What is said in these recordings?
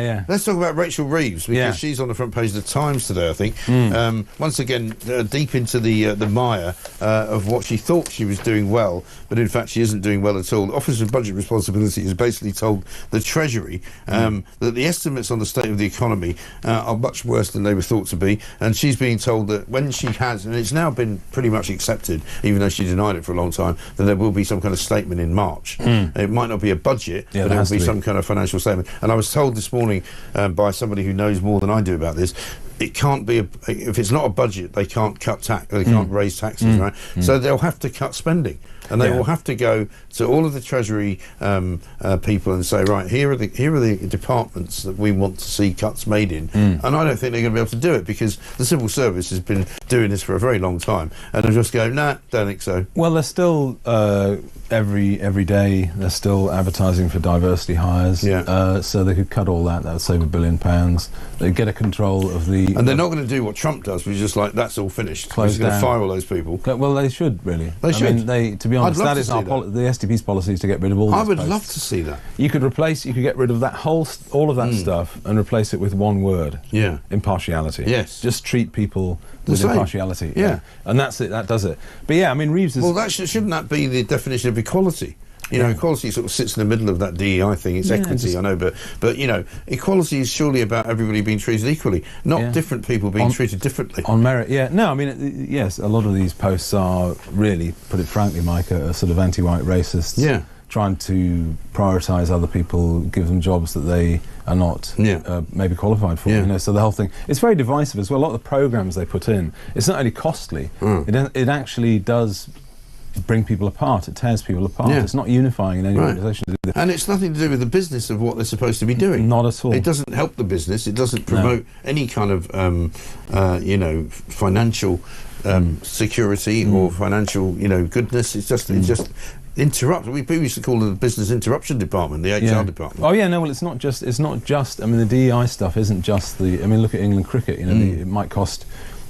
yeah. Let's talk about Rachel Reeves, because she's on the front page of the Times today, I think. Once again, deep into the mire of what she thought she was doing well, but in fact she isn't doing well at all. The Office of Budget Responsibility has basically told the Treasury that the estimates on the state of the economy are much worse than they were thought to be, and she's being told that when she has, and it's now been pretty much accepted, even though she denied it for a long time, that there will be some kind of statement in March. It might not be a budget, but it will be some kind of financial statement. And I was told this morning by somebody who knows more than I do about this, it can't be if it's not a budget, they can't cut tax, they can't raise taxes, right? So they'll have to cut spending, and they will have to go to all of the Treasury people and say, right, here are the departments that we want to see cuts made in. And I don't think they're going to be able to do it, because the civil service has been doing this for a very long time, and they'll just go, nah, don't think so. Well, they're still every day they're still advertising for diversity hires. So they could cut all that. That would save £1 billion. They'd get a control of the. And they're not going to do what Trump does, which is just like, that's all finished. We're just going to fire all those people. Well, they should, really. They should. I mean, to be honest, that is the SDP's policy, is to get rid of all these I would posts. love to see that. You could get rid of that all of that stuff and replace it with one word. Impartiality. Yes. Just treat people with impartiality. And that's it, that does it. But yeah, I mean, Reeves is... Well, shouldn't that be the definition of equality? You know, equality sort of sits in the middle of that DEI thing. It's equity, I know, but you know, equality is surely about everybody being treated equally, not different people being treated differently. On merit, No, I mean, yes, a lot of these posts are really, put it frankly, Mike, are sort of anti-white racists. Trying to prioritise other people, give them jobs that they are not maybe qualified for. You know, so the whole thing, it's very divisive as well. A lot of the programmes they put in, it's not only costly, it actually does bring people apart. It tears people apart. It's not unifying in any organisation. And it's nothing to do with the business of what they're supposed to be doing. Not at all. It doesn't help the business. It doesn't promote any kind of you know, financial security or financial, you know, goodness. It's just interrupt. We used to call it the business interruption department, the HR department. Oh yeah, no. Well, it's not just. I mean, the DEI stuff isn't just the. I mean, look at England cricket. You know, it might cost,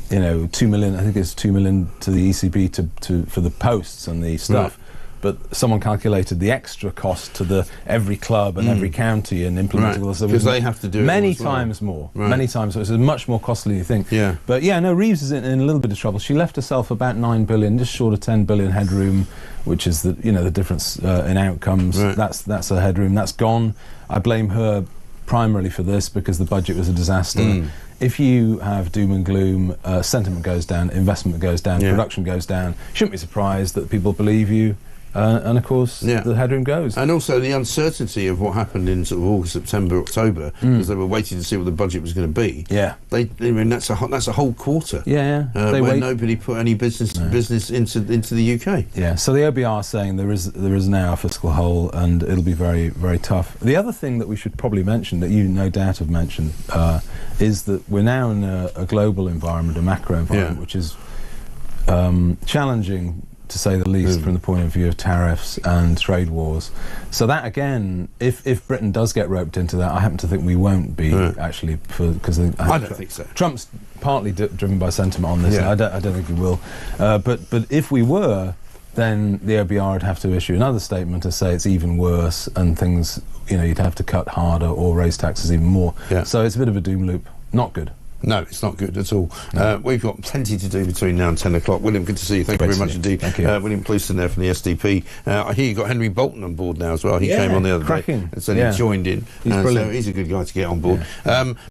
you know, £2 million. I think it's £2 million to the ECB for the posts and the stuff. But someone calculated the extra cost to every club and every county and implementing all this. Because they have to do many times more. Many times, so it's much more costly than you think. But yeah, no, Reeves is in a little bit of trouble. She left herself about £9 billion, just short of £10 billion headroom, which is the difference in outcomes. That's her headroom. That's gone. I blame her primarily for this, because the budget was a disaster. If you have doom and gloom, sentiment goes down, investment goes down, production goes down. Shouldn't be surprised that people believe you. And of course, the headroom goes. And also the uncertainty of what happened in sort of August, September, October, because they were waiting to see what the budget was going to be. I mean, that's a whole quarter. Where nobody put any business into the UK. So the OBR are saying there is now a fiscal hole, and it'll be very, very tough. The other thing that we should probably mention, that you no doubt have mentioned, is that we're now in a global environment, a macro environment, which is challenging, to say the least, from the point of view of tariffs and trade wars. So that, again, if Britain does get roped into that, I happen to think we won't be, actually, because I don't think so. Trump's partly driven by sentiment on this, and I don't think he will. But if we were, then the OBR would have to issue another statement to say it's even worse, and things, you know, you'd have to cut harder or raise taxes even more. So it's a bit of a doom loop. Not good. No, it's not good at all. We've got plenty to do between now and 10 o'clock. William, good to see you. Thank you very much indeed. Thank you. William Clouston there from the SDP. I hear you've got Henry Bolton on board now as well. He came on the other day. And so he joined in. He's brilliant. So he's a good guy to get on board.